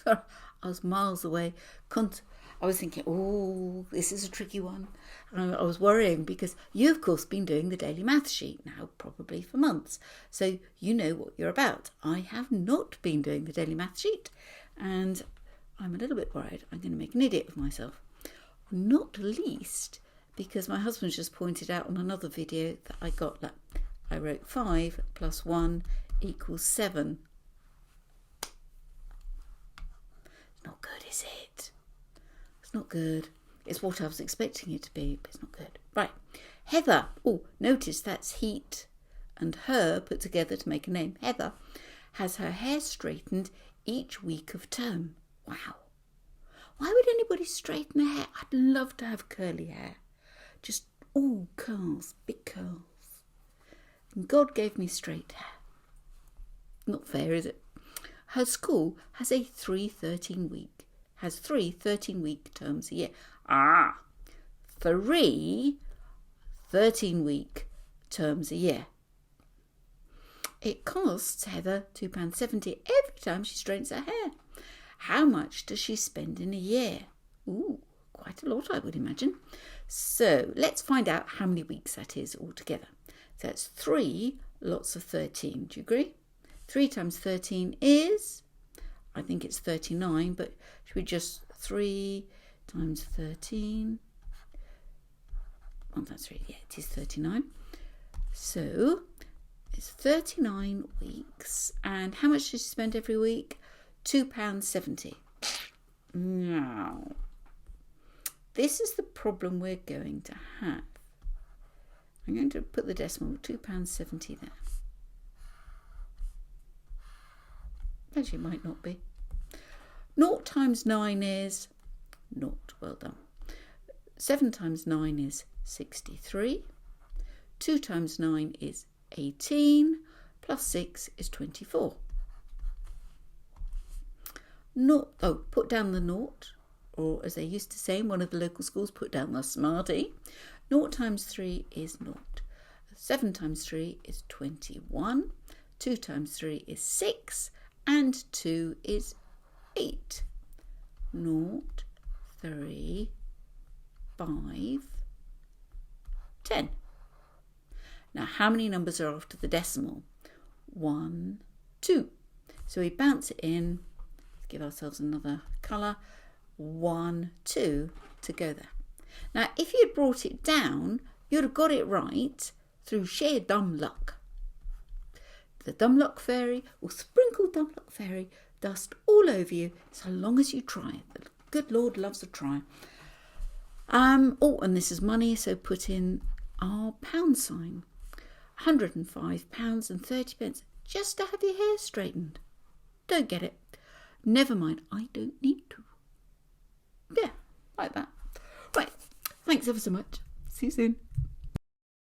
I was miles away. I was thinking, oh, this is a tricky one. And I was worrying because you, of course, been doing the daily math sheet now probably for months. So you know what you're about. I have not been doing the daily math sheet. And I'm a little bit worried I'm going to make an idiot of myself. Not least because my husband's just pointed out on another video that I wrote 5 plus 1 equals 7. It's not good, is it? It's not good. It's what I was expecting it to be, but it's not good. Right. Heather. Oh, notice that's heat and her put together to make a name. Heather has her hair straightened each week of term. Wow. Why would anybody straighten their hair? I'd love to have curly hair. Just all curls, big curls. And God gave me straight hair. Not fair, is it? Her school has a 3 13-week terms a year. 3 13-week terms a year. It costs Heather £2.70 every time she straightens her hair. How much does she spend in a year? Ooh, quite a lot, I would imagine. So let's find out how many weeks that is altogether. So that's 3 lots of 13. Do you agree? 3 times 13 is, I think it's 39, but should we just 3 times 13? Well, that's 3, yeah, it is 39. So it's 39 weeks. And how much does she spend every week? £2.70. Now, this is the problem we're going to have. I'm going to put the decimal £2.70 there. Actually, it might not be. 0 times 9 is 0. Well done. 7 times 9 is 63. 2 times 9 is 18. Plus 6 is 24. Put down the naught, or as they used to say in one of the local schools, put down the smarty. 0 times 3 is 0. 7 times 3 is 21. 2 times 3 is 6. And 2 is 8. 0, 3, 5, 10. Now, how many numbers are after the decimal? 1, 2. So we bounce it in. Give ourselves another colour. 1, 2 to go there. Now, if you'd brought it down, you'd have got it right through sheer dumb luck. The dumb luck fairy will sprinkle dumb luck fairy dust all over you so long as you try. The good Lord loves a try. And this is money, so put in our pound sign. £105.30 just to have your hair straightened. Don't get it. Never mind, I don't need to. Yeah, like that. Right, thanks ever so much. See you soon.